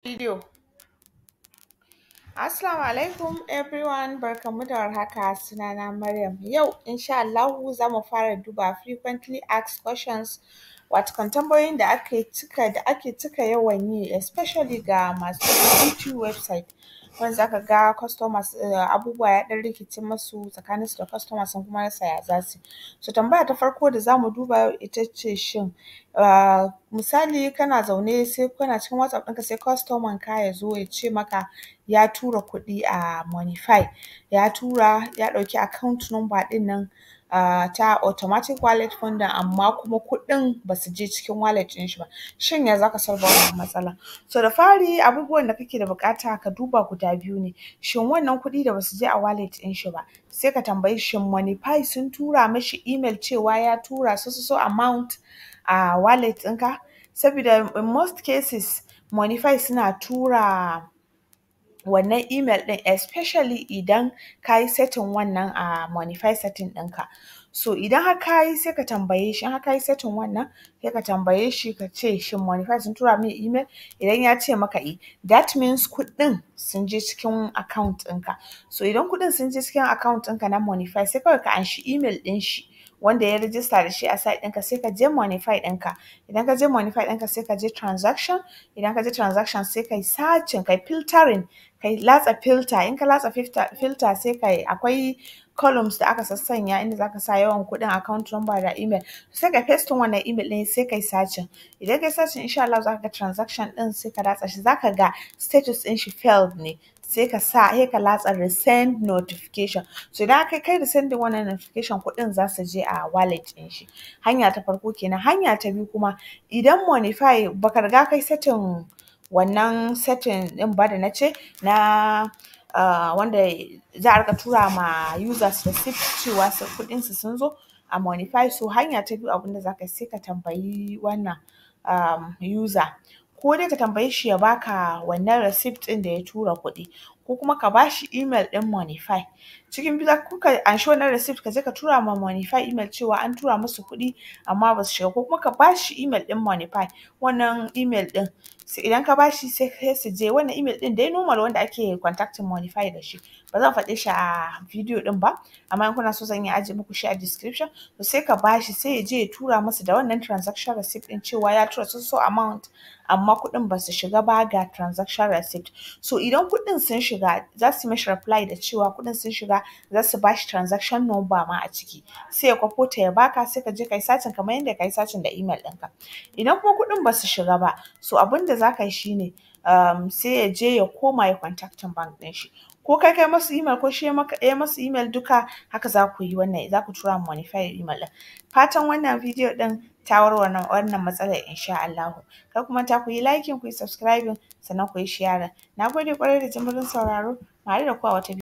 Video. Assalamu alaikum everyone, barkanmu da warhaka, sunana Maryam. Yau insha Allahu za mu fara duba frequently asked questions, watakan tambayoyin da ake cika yawan yi especially ga masu YouTube website wanda za ka ga customers abubuwa ya ɗan rikice masu tsakaninsu da customers sun kuma rasa ya za su yi. So tambaya ta farko da za mu duba yau ita ce shin misali kana zaune sai kana cikin WhatsApp ɗinka sai customer ka ya zo ya ce maka ya tura kuɗi a monnify, ya tura ya ɗauki account number ɗin nan ta automatic wallet funder amma kuma kuɗin ba su je cikin wallet ɗin shi ba. Shin ya za ka solve wannan matsala? So da fari abubuwan da kake da buƙata ka duba guda biyu ne, shin wannan kuɗi da ba su je a wallet ɗin shi ba sai ka tambayi shin monnify sun tura mashi email cewa ya tura so amount a wallet ɗinka? Sabida in most cases monnify suna tura wannan email ɗin especially idan ka yi setting wannan a monnify setting ɗinka. So idan har ka yi sai ka tambaye shi, in har ka yi setting wannan sai ka tambaye shi ka ce shin monnify sun tura min email? Idan ya ce maka that means kuɗin sun je cikin account ɗinka. So idan kuɗin sun je cikin account ɗinka na monnify sai kawai ka anshi email ɗin shi wanda ya register da shi a site ɗinka sai ka je monnify ɗinka. Idan ka je monnify ɗinka sai ka je transaction, idan ka je transaction sai ka yi searching, ka yi filtering, ka latsa filter, in ka latsa filter sai akwai columns da aka sassanya inda za ka sa yawan kuɗin, account number da email. Sai ka pasting wannan email ɗin sai ka yi searching. Idan ka yi searching insha Allahu za ka ga transaction ɗin sai ka latsa shi, za ka ga status ɗin shi failed ne. Sai ka latsa resend notification. So idan kai resending wannan notification kuɗin za su je a wallet ɗin shi. Hanya ta farko kenan. Hanya ta biyu kuma idan monnify baka riga kai setting wannan setting ɗin ba da na ce na wanda za a riƙa tura ma users receipt cewa kuɗinsu sun zo a monnify, so hanya ta biyu abin da za ka yi sai ka tambayi wannan user, ko dai ka tambaye shi ya baka wannan receipt ɗin da ya tura kuɗi ko kuma ka ba shi email ɗin monnify. Cikin biyu kuka anshi wannan receipt ka je ka tura ma monnify email cewa an tura musu kuɗi amma ba su shiga, ko kuma ka ba shi email ɗin monnify wannan email ɗin. Idan ka ba shi sai su je wannan email ɗin dai normal wanda ake contacting monnify da shi. Ba zan faɗe shi a video ɗin ba amma in kuna so zan iya ajiye muku shi a description. To sai ka ba shi sai ya je ya tura musu da wannan transaction receipt ɗin cewa ya tura so amount amma kuɗin ba su shiga ba ga transaction receipt. So idan kuɗin sun shiga za su yi mashi reply da cewa kuɗin sun shiga, za su ba shi transaction number ma a ciki. Sai ya kwafo ta ya baka sai ka je ka yi searching kamar yadda ka yi searching da email ɗinka. Idan kuma kuɗin ba su shiga ba, so abin da za ka yi shi ne sai ya je ya koma ya contacting bank ɗin shi. Ko kai masu email ko shi ya masu email duka haka za ku yi wannan, za ku tura ma monnify email ɗin. Fatan wannan video ɗin ta warware wannan matsalar insha Allahu. Kar ku manta ku yi liking, ku yi subscribing sannan ku yi sharing. Na gode ƙwarai da jimirin sauraro. Mu haɗu da ku a wata